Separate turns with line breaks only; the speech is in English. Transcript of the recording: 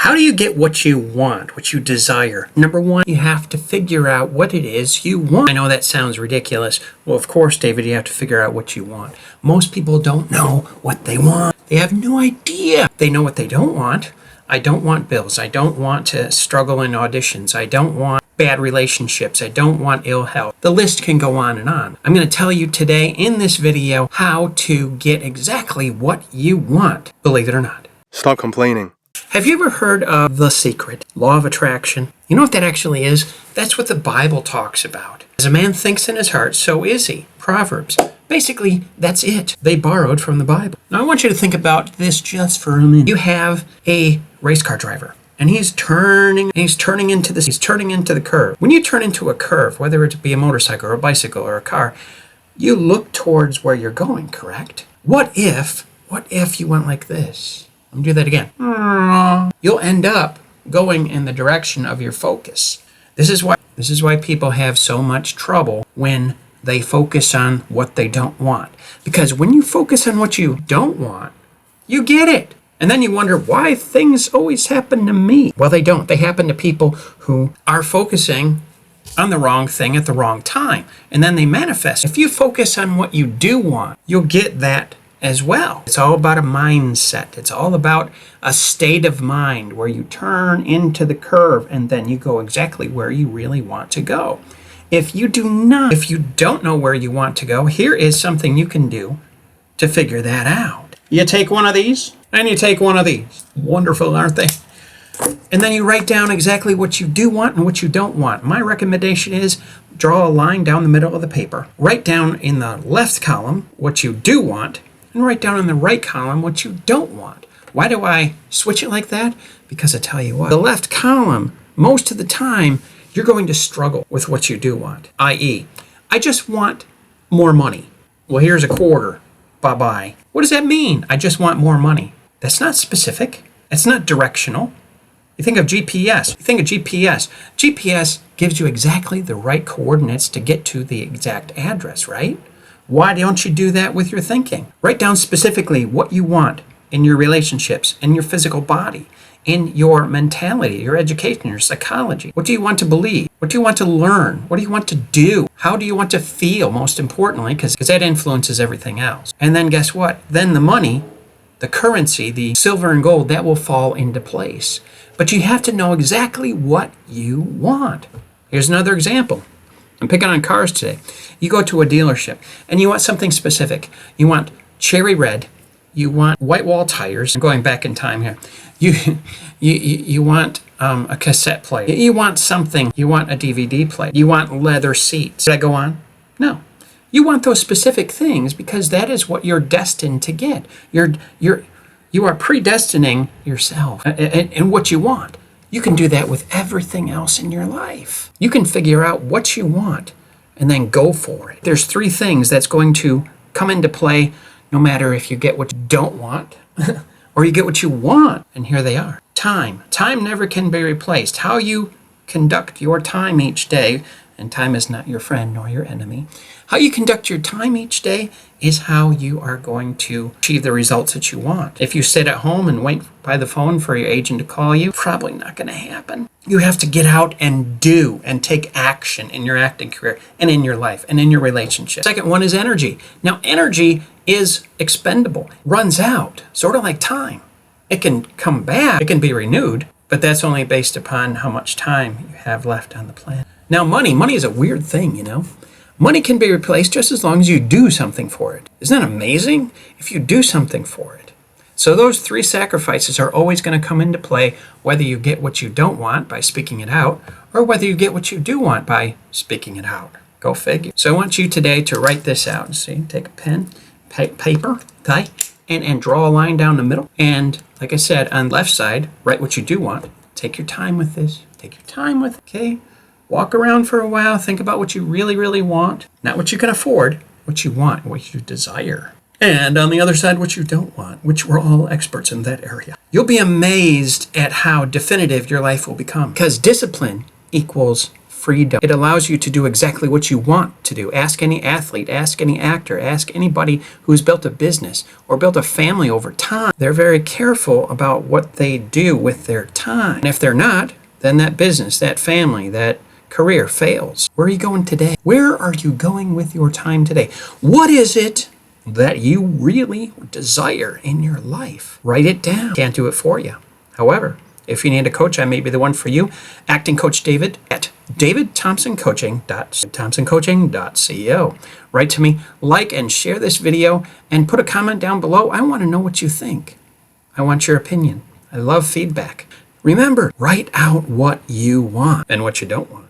How do you get what you want, what you desire? Number one, you have to figure out what it is you want. I know that sounds ridiculous. Well, of course, David, you have to figure out what you want. Most people don't know what they want. They have no idea. They know what they don't want. I don't want bills. I don't want to struggle in auditions. I don't want bad relationships. I don't want ill health. The list can go on and on. I'm going to tell you today in this video how to get exactly what you want, believe it or not.
Stop complaining.
Have you ever heard of The Secret, Law of Attraction? You know what that actually is? That's what the Bible talks about. As a man thinks in his heart, so is he. Proverbs. Basically, that's it. They borrowed from the Bible. Now, I want you to think about this just for a minute. You have a race car driver, and he's turning into the curve. When you turn into a curve, whether it be a motorcycle or a bicycle or a car, you look towards where you're going, correct? What if you went like this? Let me do that again. You'll end up going in the direction of your focus. This is why people have so much trouble when they focus on what they don't want. Because when you focus on what you don't want, you get it. And then you wonder why things always happen to me. Well, they don't. They happen to people who are focusing on the wrong thing at the wrong time. And then they manifest. If you focus on what you do want, you'll get that as well. It's all about a mindset. It's all about a state of mind where you turn into the curve and then you go exactly where you really want to go. If you don't know where you want to go, here is something you can do to figure that out. You take one of these and you take one of these. Wonderful, aren't they? And then you write down exactly what you do want and what you don't want. My recommendation is draw a line down the middle of the paper. Write down in the left column what you do want, and write down in the right column what you don't want. Why do I switch it like that? Because I tell you what, the left column, most of the time, you're going to struggle with what you do want. I.e., I just want more money. Well, here's a quarter. Bye-bye. What does that mean? I just want more money. That's not specific. It's not directional. You think of GPS. GPS gives you exactly the right coordinates to get to the exact address, right? Why don't you do that with your thinking? Write down specifically what you want in your relationships, in your physical body, in your mentality, your education, your psychology. What do you want to believe? What do you want to learn? What do you want to do? How do you want to feel, most importantly, because that influences everything else. And then guess what? Then the money, the currency, the silver and gold, that will fall into place. But you have to know exactly what you want. Here's another example. I'm picking on cars today. You go to a dealership and you want something specific. You want cherry red. You want white wall tires. I'm going back in time here. You want a cassette player. You want something. You want a DVD player. You want leather seats. Did I go on? No. You want those specific things because that is what you're destined to get. You are predestining yourself and what you want. You can do that with everything else in your life. You can figure out what you want and then go for it. There's three things that's going to come into play no matter if you get what you don't want or you get what you want. And here they are. Time. Time never can be replaced. How you conduct your time each day, and time is not your friend nor your enemy. How you conduct your time each day is how you are going to achieve the results that you want. If you sit at home and wait by the phone for your agent to call you, probably not going to happen. You have to get out and do and take action in your acting career and in your life and in your relationship. Second one is energy. Now, energy is expendable, runs out, sort of like time. It can come back, it can be renewed, but that's only based upon how much time you have left on the planet. Now, money is a weird thing, you know. Money can be replaced just as long as you do something for it. Isn't that amazing? If you do something for it. So those three sacrifices are always going to come into play, whether you get what you don't want by speaking it out, or whether you get what you do want by speaking it out. Go figure. So I want you today to write this out. See, take a pen, paper, okay, and draw a line down the middle. And like I said, on the left side, write what you do want. Take your time with this. Take your time with it, okay? Walk around for a while, think about what you really, really want. Not what you can afford, what you want, what you desire. And on the other side, what you don't want, which we're all experts in that area. You'll be amazed at how definitive your life will become. Because discipline equals freedom. It allows you to do exactly what you want to do. Ask any athlete, ask any actor, ask anybody who's built a business or built a family over time. They're very careful about what they do with their time. And if they're not, then that business, that family, that career fails. Where are you going today? Where are you going with your time today? What is it that you really desire in your life? Write it down. Can't do it for you. However, if you need a coach, I may be the one for you. Acting Coach David at davidthompsoncoaching.co. Write to me, like and share this video, and put a comment down below. I want to know what you think. I want your opinion. I love feedback. Remember, write out what you want and what you don't want.